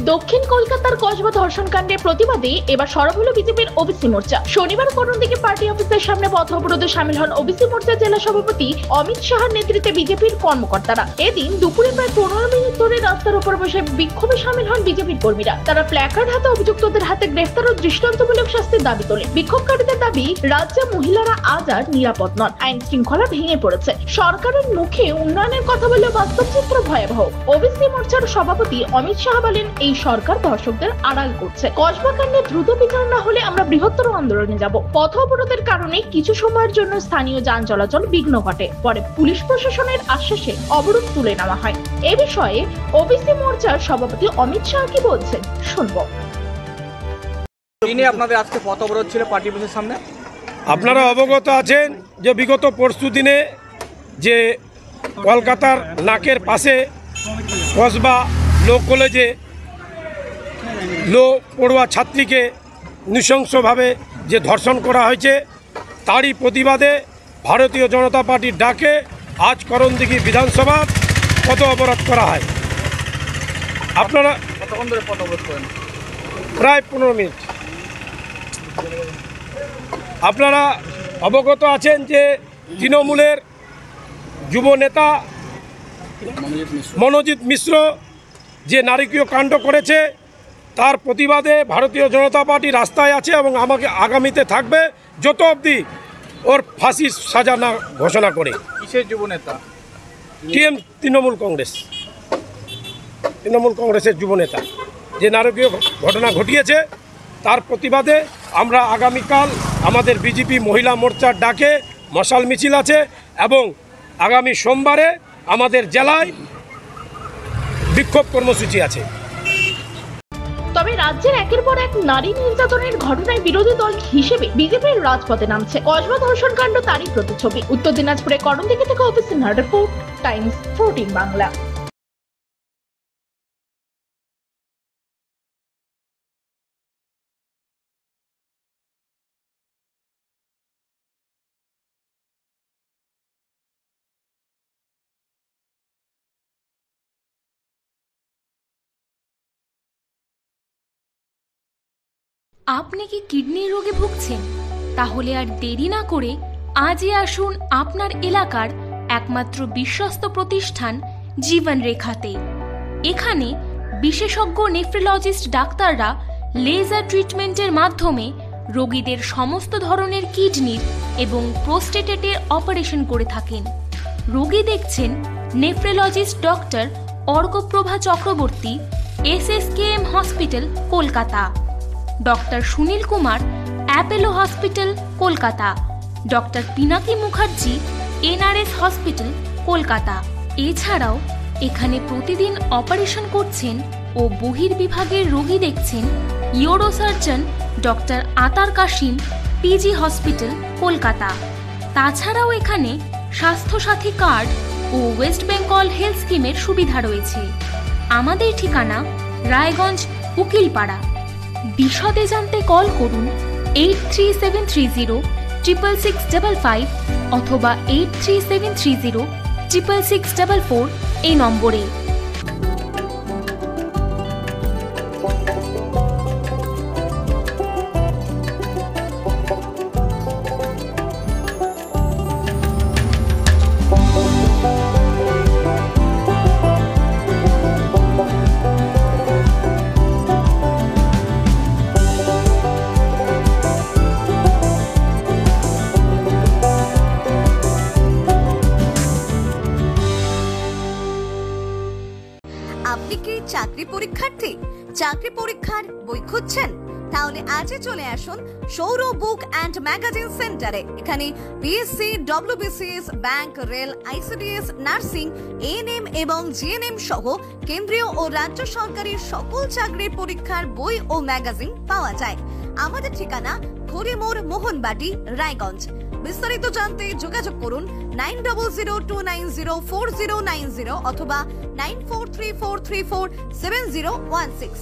দক্ষিণ কলকাতার কসবা ধর্ষণ কাণ্ডের প্রতিবাদে এবার সরব হলো বিজেপির ওবিসি মোর্চা। শনিবার করণদিঘি পার্টি অফিসের সামনে পথ অবরোধে শামিল হন ওবিসি মোর্চা জেলা সভাপতি অমিত শাহর নেতৃত্বে বিজেপির কর্মকর্তারা। এদিন দুপুরে প্রায় 15 মিনিট ধরে রাস্তার উপর বসে বিক্ষোভে শামিল হন বিজেপির কর্মীরা। তারা প্ল্যাকার্ড হাতে অভিযুক্তদের হাতে গ্রেফতার ও দৃষ্টান্তমূলক শাস্তির দাবি তোলে। বিক্ষোভকারীদের দাবি, রাজ্যে মহিলারা আজ আর নিরাপদ নন, আইন শৃঙ্খলা ভেঙে পড়েছে। সরকারের মুখে উন্নয়নের কথা বলে বাস্তব চিত্র ভয়াবহ। ওবিসি মোর্চার সভাপতি অমিত শাহ বলেন, এই সরকার ধর্ষকদের আড়াল করছে। কসবা কাণ্ডে দ্রুত বিচার না হলে আমরা বৃহত্তর আন্দোলনে যাব। পথ অবরোধের কারণে কিছু সময়ের জন্য স্থানীয় যান চলাচল বিঘ্ন ঘটে। পরে পুলিশ প্রশাসনের আশ্বাসে অবরোধ তুলে নেওয়া হয়। এ বিষয়ে ওবিসি মোর্চার সভাপতি অমিত শাহ কি বলছেন শুনবো। আপনাদের আজকে পথ অবরোধ ছিল পার্টি অফিসের সামনে। আপনারা অবগত আছেন যে বিগত পরশু দিনে যে কলকাতার নাকের পাশে কসবা লো কলেজে লো পড়ুয়া ছাত্রীকে নৃশংসভাবে যে ধর্ষণ করা হয়েছে, তারই প্রতিবাদে ভারতীয় জনতা পার্টির ডাকে আজ করণদিঘি বিধানসভা পথ অবরোধ করা হয়। আপনারা কতক্ষণ ধরে পথ অবরোধ করেন? প্রায় 15 মিনিট। আপনারা অবগত আছেন যে তৃণমূলের যুব নেতা মনোজিৎ মিশ্র যে নারকীয় কাণ্ড করেছে, তার প্রতিবাদে ভারতীয় জনতা পার্টি রাস্তায় আছে এবং আমাকে আগামীতে থাকবে যত অবধি ওর ফাঁসির সাজা না ঘোষণা করে। কিসের যুব নেতা? তৃণমূল কংগ্রেসের যুব নেতা যে নারকীয় ঘটনা ঘটিয়েছে, তার প্রতিবাদে আমরা আগামীকাল আমাদের বিজেপি মহিলা মোর্চার ডাকে মশাল মিছিল আছে এবং আগামী সোমবারে আমাদের জেলায় বিক্ষোভ কর্মসূচি আছে। তবে রাজ্যের একের পর এক নারী নির্যাতনের ঘটনায় বিরোধী দল হিসেবে বিজেপির রাজপথে নামছে। কসবা ধর্ষণ কাণ্ড তারই প্রতিচ্ছবি। উত্তর দিনাজপুরে করণদিঘি থেকে ওবিসি রিপোর্ট, টাইমস 14 বাংলা। আপনি কি কিডনি রোগে ভুগছেন? তাহলে আর দেরি না করে আজই আসুন আপনার এলাকার একমাত্র বিশ্বস্ত প্রতিষ্ঠান জীবন রেখাতে। এখানে বিশেষজ্ঞ নেফ্রোলজিস্ট ডাক্তাররা লেজার ট্রিটমেন্টের মাধ্যমে রোগীদের সমস্ত ধরনের কিডনির এবং প্রোস্টেটের অপারেশন করে থাকেন। রোগী দেখছেন nephrologist doctor Arkaprava Chakraborty, SSKM hospital, Kolkata. Doctor Sunil Kumar, Apollo hospital, Kolkata. Doctor Pinaki Mukherjee, NRS hospital, Kolkata. এছাড়াও এখানে প্রতিদিন অপারেশন করছেন ও বহির্বিভাগের রোগী দেখছেন ইউরোসার্জন ডক্টর আতার কাশিম, PG হসপিটাল, কলকাতা। তাছাড়াও এখানে স্বাস্থ্যসাথী কার্ড ও ওয়েস্ট বেঙ্গল হেলথ স্কিমের সুবিধা রয়েছে। আমাদের ঠিকানা রায়গঞ্জ, উকিলপাড়া। বিশদে জানতে কল করুন 8373066655 অথবা 8373066644 এই নম্বরে। আপনি কি চাকরি পরীক্ষার্থী? চাকরি পরীক্ষার বই খুঁজছেন? তাহলে আজই চলে আসুন সৌরভ বুক অ্যান্ড ম্যাগাজিন সেন্টারে। এখানে PSC, WBCS, bank, rail, ICDS, nursing, ANM এবং GNM সহ কেন্দ্রীয় ও রাজ্য সরকারের সকল চাকরির পরীক্ষার বই ও ম্যাগাজিন পাওয়া যায়। আমাদের ঠিকানা খড়িমোড়, মোহনবাটি, রায়গঞ্জ। বিস্তারিত জানতে যোগাযোগ করুন 9002904090 অথবা 9434347016।